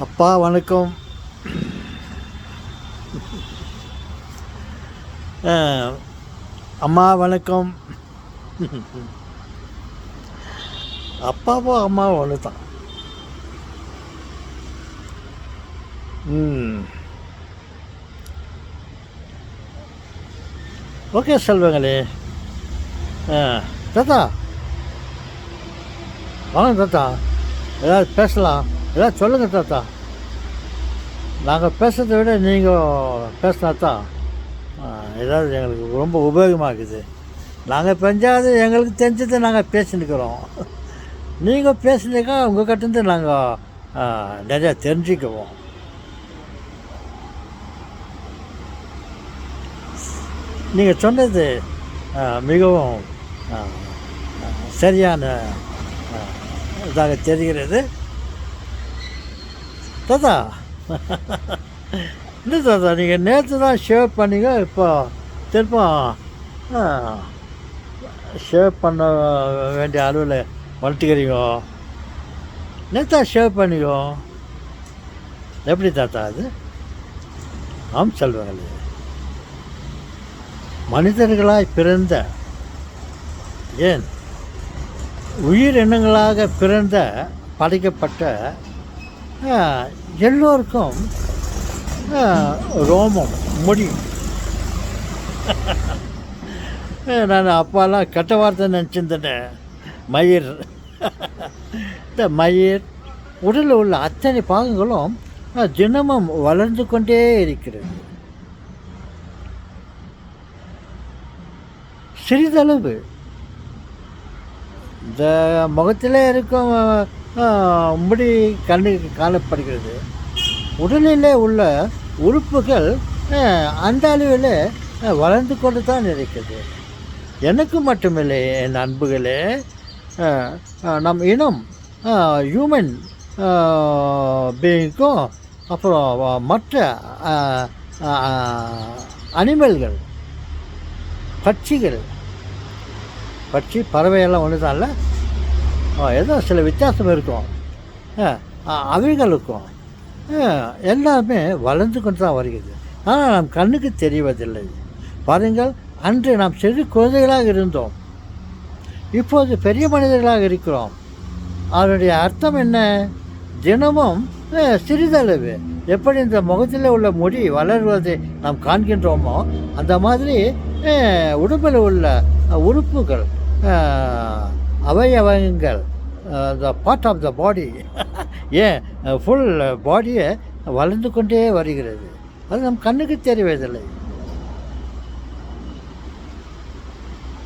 அப்பா வணக்கம். அம்மா வணக்கம். அப்பாவோ அம்மாவோ ஒன்று தான். ஓகே செல்வங்களே. தாத்தா வாங்க தாத்தா, ஏதாவது பேசலாம், ஏதாவது சொல்லுங்கள் தாத்தா. நாங்கள் பேசுகிறத விட நீங்கள் பேசினா தான் ஏதாவது எங்களுக்கு ரொம்ப உபயோகமாக இருக்குது. நாங்கள் பெஞ்சாது எங்களுக்கு தெரிஞ்சதை நாங்கள் பேசினுக்கிறோம். நீங்கள் பேசுனீக்கா உங்கள் கிட்டேருந்து நாங்கள் நிறையா தெரிஞ்சுக்குவோம். நீங்கள் சொன்னது மிகவும் சரியான இதாக தெரிகிறது தாத்தா. இல்லை தாத்தா, நீங்கள் நேற்று தான் ஷேவ் பண்ணிங்க, இப்போ திருப்பம் ஷேவ் பண்ண வேண்டிய அளவில் வளர்த்துக்கிறீங்க. நேற்றா ஷேவ் பண்ணிக்கோ. எப்படி தாத்தா அது? ஆம் செல்வங்களே, மனிதர்களாய் பிறந்த, ஏன் உயிரினங்களாக பிறந்த படைக்கப்பட்ட எல்லோருக்கும் ரோமம், முடி. நான் அப்பாலாம் கெட்ட வார்த்தை நினச்சிருந்தேன். மயிர், இந்த மயிர் உடலில் உள்ள அத்தனை பாகங்களும் தினமும் வளர்ந்து கொண்டே இருக்கிறது. சிறிதளவு இந்த முகத்தில் இருக்கும் முடி கண்ணுக்கு காணப்படுகிறது. உடலிலே உள்ள உறுப்புகள் அந்த அளவில் வளர்ந்து கொண்டு தான் இருக்கிறது. எனக்கு மட்டுமில்லை என் அன்புகளே, நம் இனம் ஹியூமன் பீயிங்க்கும் அப்புறம் மற்ற அனிமல்கள், பட்சிகள், பட்சி பறவையெல்லாம் ஒன்று தான் இல்லை, ஏதோ சில வித்தியாசம் இருக்கும். அவைகளுக்கும் எல்லாமே வளர்ந்து கொண்டு தான் வருகிறது. ஆனால் நம் கண்ணுக்கு தெரிவதில்லை. பாருங்கள், அன்று நாம் சிறு குழந்தைகளாக இருந்தோம், இப்போது பெரிய மனிதர்களாக இருக்கிறோம். அதனுடைய அர்த்தம் என்ன? தினமும் சிறிதளவு எப்படி இந்த முகத்தில் உள்ள முடி வளர்வதை நாம் காண்கின்றோமோ, அந்த மாதிரி உடம்பில் உள்ள உறுப்புகள், அவயவங்கள், த பார்ட் ஆஃப் த பாடி, ஏன் ஃபுல் பாடியை வளர்ந்து கொண்டே வருகிறது. அது நம் கண்ணுக்கு தெரிவதில்லை.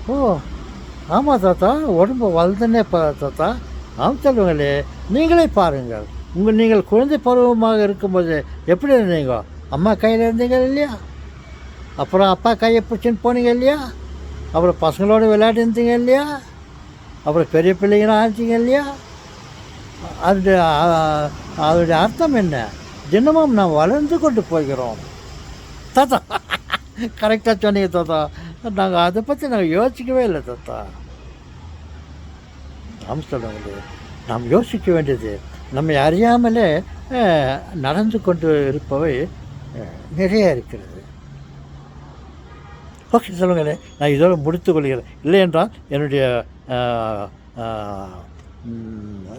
ஓ ஆமாம் தாத்தா, உடம்பு வளர்ந்துன்னே தாத்தா. ஆம் சொல்லுங்களே, நீங்களே பாருங்கள். நீங்கள் குழந்தை பருவமாக இருக்கும்போது எப்படி இருந்தீங்க? அம்மா கையில் இருந்தீங்க இல்லையா? அப்புறம் அப்பா கையை பிடிச்சின்னு போனீங்க இல்லையா? அப்புறம் பசங்களோட விளையாடி இருந்தீங்க இல்லையா? அப்புறம் பெரிய பிள்ளைங்களாம் ஆச்சிங்க இல்லையா? அதோடைய அர்த்தம் என்ன? தினமும் நாம் வளர்ந்து கொண்டு போகிறோம் தாத்தா. கரெக்டாக சொன்னீங்க தாத்தா. நாங்கள் அதை பற்றி நாங்கள் யோசிக்கவே இல்லை தாத்தா. நாம் சொல்லுங்களே, நாம் யோசிக்க வேண்டியது நம்மை அறியாமலே நடந்து கொண்டு இருப்பவை நிறைய இருக்கிறது. ஓகே சொல்லுங்களே, நான் இதோடு முடித்து கொள்கிறேன். இல்லை என்றால் என்னுடைய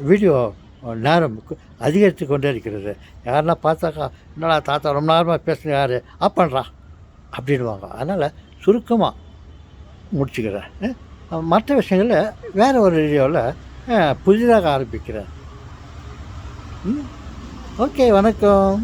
வீடியோ நேரம் அதிகரித்து கொண்டே இருக்கிறது. யாருன்னா பார்த்தாக்கா, என்னடா தாத்தா ரொம்ப நேரமாக பேசுகிறேன், யார் ஆப் பண்ணுறான் அப்படின்வாங்க. அதனால் சுருக்கமாக முடிச்சுக்கிறேன். மற்ற விஷயங்களில் வேறு ஒரு வீடியோவில் புதிதாக ஆரம்பிக்கிறேன். ஓகே, வணக்கம்.